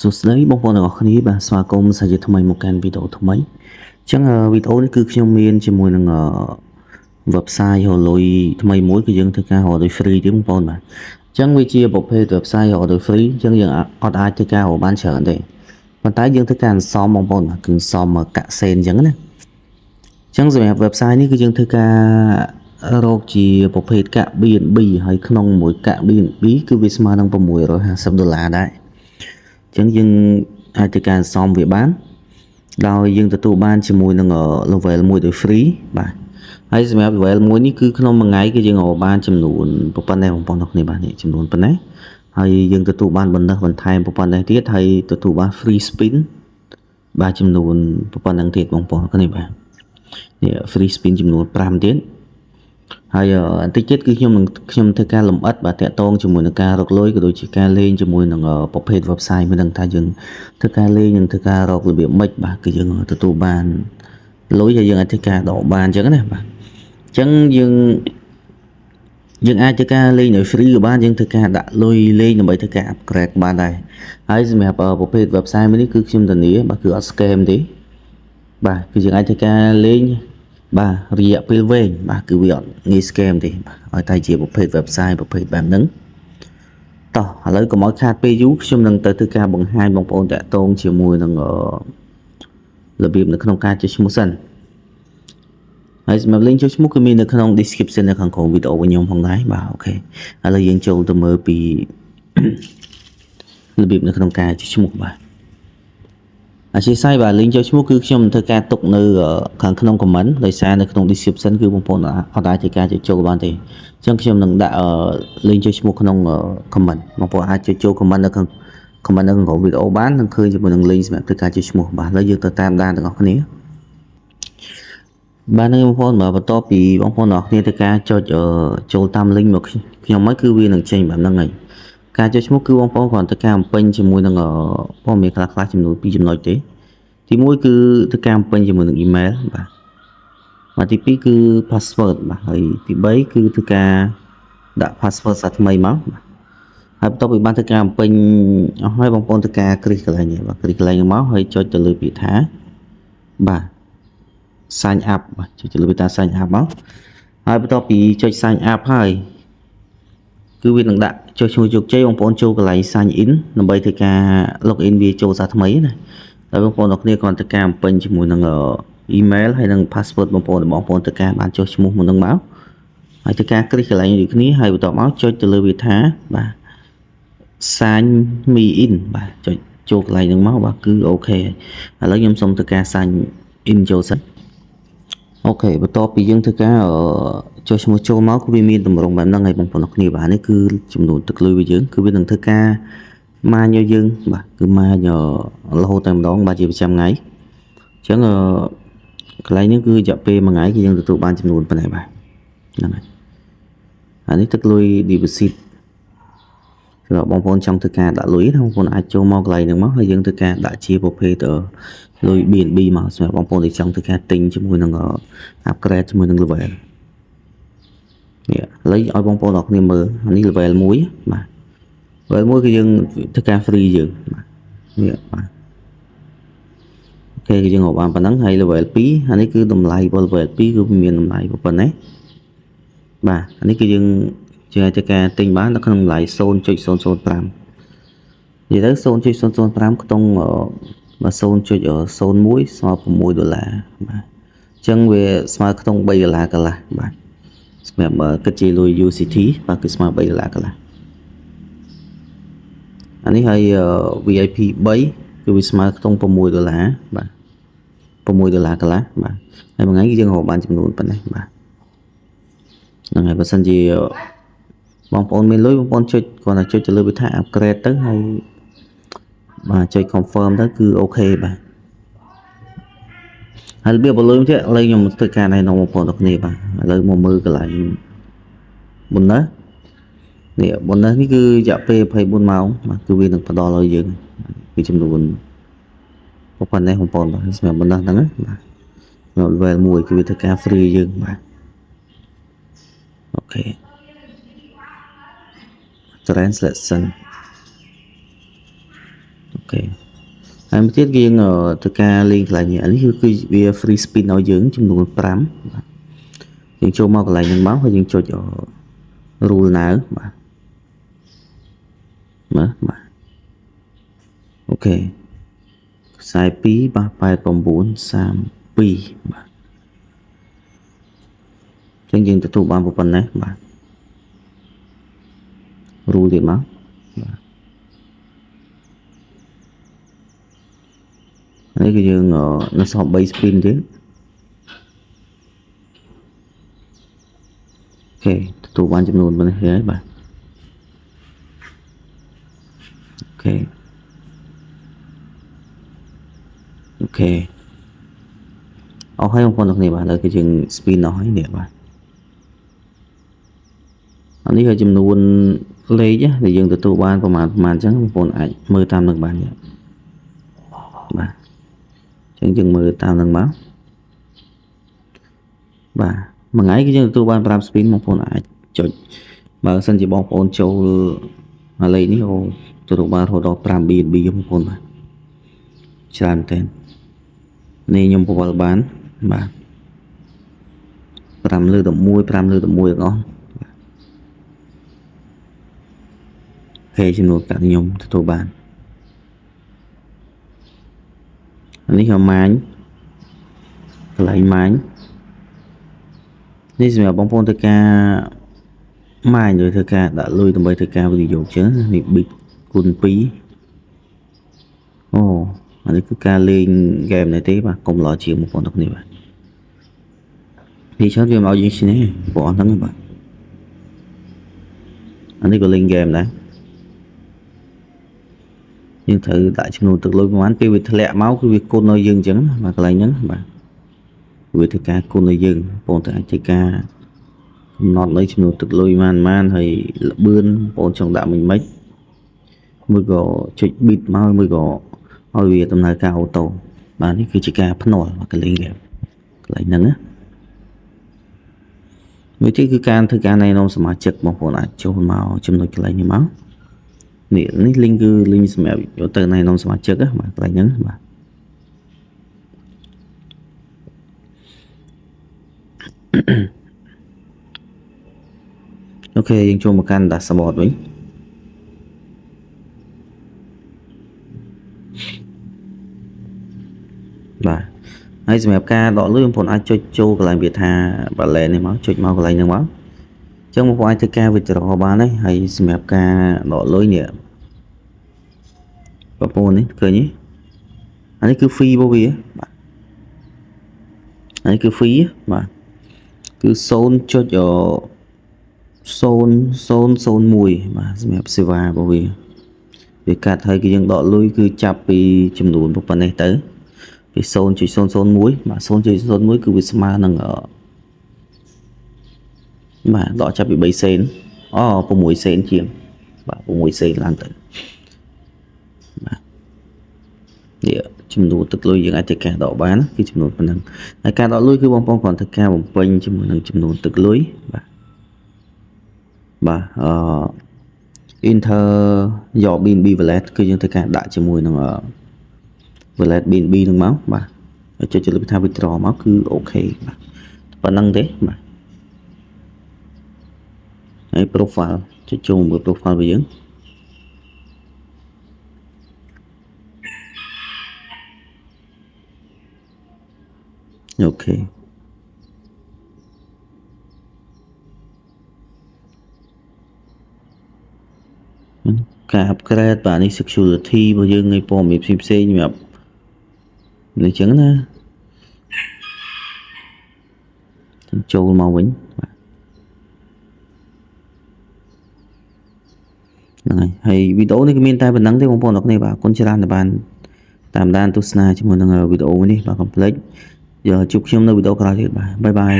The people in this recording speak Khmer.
សួស្តីបងប្អូនទាំងអស់គ្នាបាទស្វាគមន៍សាជាថ្មីមកកាន់វីដេអូថ្មីអញ្ចឹងវីដេអូនេះគឺខ្ញុំមានជាមួយនឹងwebsite រលុយថ្មីមួយគឺយើងធ្វើការរលុយ free ទេបងប្អូនបាទអញ្ចឹងវាជាប្រភេទ website រលុយ free អញ្ចឹងយើងអត់អាចធ្វើការរកបានច្រើនទេប៉ុន្តែយើងធ្វើការអន្សមបងប្អូនបាទគឺអន្សមកាក់សេនអញ្ចឹងណាអញ្ចឹងសម្រាប់ website នេះគឺយើងធ្វើការរកជាប្រភេទកាក់ BNB ហើយក្នុងមួយកាក់ BNB គឺវាស្មើនឹង$650ដែរអញ្ចឹងយើងអាចធ្វើការសំវាបានដោយយើងទទួលបានជាមួយនឹង level 1ដោយ free បាទហើយសម្រាប់ level 1នេះគឺក្នុងមួយថ្ងៃគឺយើងរកបានចំនួនប៉ុណ្ណេះបងប្អូនទាំងគ្នាបាទនេះចំនួនប៉ុណ្ណេះហើយយើងទទួលបានបណ្ដិះបន្ថែមប៉ុណ្ណេះទៀតហើយទទួលបាន free spin បាទចំនួនប៉ុណ្ណឹងទៀតបងប្អូនគ្នាបាទនេះ free spin ចំនួន5ទៀតហើយបន្តិចទៀតគឺខ្ញុំធ្វើការលម្អិតបាទតាក់ទងជាមួយនឹងការរកលុយក៏ដូចជាការលេងជាមួយនឹងប្រភេទ website មួយនឹងថាយើងធ្វើការលេងនិងធ្វើការរករបៀបម៉េចបាទគឺយើងទទួលបានលុយហើយយើងអាចធ្វើការដកបានអញ្ចឹងណាបាទអញ្ចឹងយើងអាចធ្វើការលេងដោយ free ក៏បានយើងធ្វើការដាក់លុយលេងដើម្បីធ្វើការ upgrade បានដែរហើយសម្រាប់ប្រភេទ website មួយនេះគឺខ្ញុំធានាបាទគឺអត់ scam ទេបាទគឺយើងអាចធ្វើការលេងបាទរយៈពេលវែងបាទគឺវាអត់ងាយ scam ទេបាទឲ្យតែជាប្រភេទ website ប្រភេទបែបហ្នឹងតោះឥឡូវកុំឲ្យខាតពេលយូរខ្ញុំនឹងទៅធ្វើការបង្ហាញបងប្អូនតាក់ទងជាមួយនឹងរបៀបនៅក្នុងការចុចឈ្មោះសិនហើយសម្រាប់ link ចុចឈ្មោះគឺមាននៅក្នុង description នៅខាងក្រោមវីដេអូរបស់ខ្ញុំផងដែរបាទអូខេឥឡូវយើងចូលទៅមើលពីរបៀបនៅក្នុងការចុចឈ្មោះបាទអធិស្ឋានបាទ link ចុចឈ្មោះគឺខ្ញុំធ្វើការទុកនៅខាងក្នុង comment ដោយសារនៅក្នុង description គឺបងប្អូនអត់អាចធ្វើការចុចចូលបានទេអញ្ចឹងខ្ញុំនឹងដាក់ link ចុចឈ្មោះក្នុង comment បងប្អូនអាចចុចចូល comment នៅខាង comment នៅក្នុងវីដេអូបាននឹងឃើញជាមួយនឹង link សម្រាប់ធ្វើការចុចឈ្មោះបាទឥឡូវយើងទៅតាមដានទាំងអស់គ្នាបាទនឹងបងប្អូនបាទបន្ទាប់ពីបងប្អូនទាំងអស់គ្នាធ្វើការចុចចូលតាម link មកខ្ញុំមកគឺវានឹងចេញបែបហ្នឹងហើយការចុចឈ្មោះគឺបងប្អូនគ្រាន់តែការបំពេញជាមួយនឹងព័ត៌មានខ្លះៗចំនួន2ចំណុចទេទី1គឺធ្វើការបំពេញជាមួយនឹង email បាទទី2គឺ password បាទហើយទី3គឺធ្វើការដាក់ password សាថ្មីមកហើយបន្ទាប់ពីបានធ្វើការបំពេញអស់ហើយបងប្អូនធ្វើការគ្រីសកន្លែងនេះបាទគ្រីសកន្លែងមកហើយចុចទៅលើពាក្យថាបាទ sign up បាទចុចទៅលើពាក្យថា sign up មកហើយបន្ទាប់ពីចុច sign up ហើយគឺវានឹងដាក់ចុចឈ្មោះជោគជ័យបងប្អូនចូលកន្លែង sign in ដើម្បីធ្វើការ log in វាចូលសារថ្មីណាហើយបងប្អូនទាំងគ្នាគ្រាន់តែការបំពេញជាមួយនឹង email ហើយនិង password បងប្អូនធ្វើការបានចុះឈ្មោះមុននឹងមកហើយធ្វើការគ្រីសកន្លែងដូចគ្នាហើយបន្ទាប់មកចុចទៅលើវាថាបាទ sign me in បាទចុចចូលកន្លែងហ្នឹងមកបាទគឺអូខេឥឡូវខ្ញុំសូមធ្វើការ sign in ចូលសិនអូខេបន្ទាប់ពីយើងធ្វើការចុះឈ្មោះចូលមកគឺវាមានតម្រងបែបហ្នឹងហើយបងប្អូនគ្នាបាទនេះគឺចំនួនទឹកលុយរបស់យើងគឺវានឹងធ្វើការម៉ាញឲ្យយើងបាទគឺម៉ាញរហូតតែម្ដងបាទជាប្រចាំថ្ងៃអញ្ចឹងកន្លែងនេះគឺរយៈពេល1ថ្ងៃគឺយើងទទួលបានចំនួនប៉ុណ្ណេះបាទហ្នឹងហើយអានេះទឹកលុយ deposit សម្រាប់បងប្អូនចង់ធ្វើការដាក់លុយណាបងប្អូនអាចចូលមកកន្លែងហ្នឹងមកហើយយើងធ្វើការដាក់ជាប្រភេទលុយ BNB មកសម្រាប់បងប្អូនដែលចង់ធ្វើការទិញជាមួយនឹង upgrade ជាមួយនឹង level នេះឥឡូវឲ្យបងប្អូនអរគ្នាមើលនេះ level 1បាទ level 1គឺយើងធ្វើការ free យើងបាទនេះបាទអូខេគឺយើងរកបានប៉ុណ្ណឹងហើយ level 2អានេះគឺតម្លៃរបស់ level 2គឺមានតម្លៃប៉ុណ្ណេះបាទអានេះគឺយើងអាចធ្វើការទិញបាននៅក្នុងតម្លៃ 0.005 និយាយទៅ 0.005 ខ្ទង់0.01 ស្មើ$6បាទអញ្ចឹងវាស្មើខ្ទង់$3កន្លះបាទសម្រាប់គិតជាលុយ USDT បាទគឺស្មើ$3កន្លះអានេះហើយ VIP 3គឺវាស្មើខ្ទង់$6បាទ$6កន្លះបាទហើយមួយថ្ងៃគឺយើងរកបានចំនួនប៉ុណ្ណេះបាទហ្នឹងហើយបើសិនជាបងប្អូនមានលុយបងប្អូនចុចគ្រាន់តែចុចទៅលើវាថា upgrade ទៅហើយបាទចុច confirm ទៅគឺអូខេបាទហើយរបៀបបលុយទៀតឥឡូវខ្ញុំធ្វើការណែនាំបងប្អូនទាំងគ្នាបាទឥឡូវមកមើលកន្លែង bonus នេះ bonus នេះគឺរយៈពេល24ម៉ោងបាទគឺវានឹងផ្ដល់ឲ្យយើងគឺចំនួនប៉ុណ្ណេះបងប្អូនបាទសម្រាប់ bonus ហ្នឹងបាទនៅ level 1គឺវាធ្វើការ free យើងបាទអូខេ translation ok ហើយមួយទៀតយើងទៅការលេងកន្លែងនេះអានេះគឺវា free spin ឲ្យយើងចំនួន5បាទយើងចូលមកកន្លែងហ្នឹងមកហើយយើងចុច rule now បាទមើលបាទអូខេខ្សែ2បាទ8932បាទចឹងយើងទទួលបានប៉ុណ្ណេះបាទ rule ទៀតមកបាទនេះគឺយើងនៅសល់3 spin ទៀតអូខេទទួលបានចំនួនប៉ុណ្ណេះហើយបាទអូខេអូខេអស់ហើយបងប្អូនទាំងគ្នាបាទឥឡូវគឺយើង spin អស់ហើយនេះបាទអានេះគឺចំនួនលេខដែលយើងទទួលបានប្រហែលអញ្ចឹងបងប្អូនអាចមើលតាមនឹងបានទេបាទអញ្ចឹងយើងមើលតាមនឹងមកបាទមួយថ្ងៃគឺយើងទទួលបាន5 spin បងប្អូនអាចចុចបើសិនជាបងប្អូនចូលលេខនេះទទួលបានរហូតដល់5 BNB បងប្អូនបាទច្រើនមែននេះខ្ញុំពវល់បានបាទ5លើ11 5លើ11ទាំងអស់គេចំនួនកាត់ខ្ញុំទទួលបានអានេះគឺម៉ាញកន្លែងម៉ាញនេះសម្រាប់បងប្អូនធ្វើការម៉ាញឬធ្វើការដាក់លុយដើម្បីធ្វើការវិនិយោគចឹងនេះ bit គុណ2អូអានេះគឺការលេងហ្គេមនេះទេបាទកុំឡជាបងប្អូនទាំងគ្នាបាទពីច្រើនវាមកយើងឈ្នះព្រោះអស់ហ្នឹងបាទអានេះក៏លេងហ្គេមដែរយើងត្រូវដាក់ចំនួនទឹកលុយប្រហែលពេលវាធ្លាក់មកគឺវាគុណឲ្យយើងអញ្ចឹងបាទកន្លែងហ្នឹងបាទវាធ្វើការគុណឲ្យយើងបងប្អូនអាចធ្វើការកំណត់នៅចំនួនទឹកលុយប៉ុន្មានហើយល្បឿនបងប្អូនចង់ដាក់មិនមួយក៏ចុច bit មកមួយក៏ឲ្យវាដំណើរការអូតូបាទនេះគឺជាការភ្នាល់កន្លែងហ្គេមកន្លែងហ្នឹងណាមួយទៀតគឺការធ្វើការណែនាំសមាជិកបងប្អូនអាចចូលមកចំណុចកន្លែងនេះមកនេះ link គឺ link សម្រាប់យកទៅណែនាំសមាជិកបាទកន្លែងហ្នឹងបាទអូខេយើងចូលមកកាន់ dashboard វិញបាទហើយសម្រាប់ការដកលុយបងប្អូនអាចចុចចូលកន្លែងវាថា balance នេះមកចុចមកកន្លែងហ្នឹងមកអញ្ចឹងបងប្អូនអាចធ្វើការ withdraw បានហើយសម្រាប់ការដកលុយនេះបងប្អូននេះឃើញទេអានេះគឺ fee របស់វាបាទអានេះគឺ fee បាទគឺ 0.0001 បាទសម្រាប់សេវារបស់វាកាត់ហើយគឺយើងដកលុយគឺចាប់ពីចំនួនប៉ុណ្ណេះទៅពី 0.001 បាទ 0.01 គឺវាស្មើនឹងបាទដកចាប់ពី3សេន6សេនជាងបាទ6សេនឡើងទៅបាទនេះចំនួនទឹកលុយយើងអាចធ្វើការដកបានគឺចំនួនប៉ុណ្ណឹងហើយការដកលុយគឺបងប្អូនគ្រាន់តែការបំពេញជាមួយនឹងចំនួនទឹកលុយបាទenter យក BNB wallet គឺយើងធ្វើការដាក់ជាមួយនឹងwallet BNB នឹងមកបាទចុចលើថា withdraw មកគឺអូខេបាទប៉ុណ្ណឹងទេបាទហើយ profile ចុចចូលមើល profile របស់យើងអូខេការ upgrade បាទនេះ security របស់យើងឲ្យព័ត៌មានផ្សេងៗសម្រាប់នេះចឹងណាចូលមកវិញបាទហ្នឹងហើយវីដេអូនេះគឺមានតែប៉ុណ្្នឹងទេបងប្អូនអរគុណបាទអរគុណច្រើនដែលបានតាមដានទស្សនាជាមួយនឹងវីដេអូនេះបាទកុំភ្លេចជួបខ្ញុំនៅវីដេអូក្រោយទៀតបាទបាយបាយ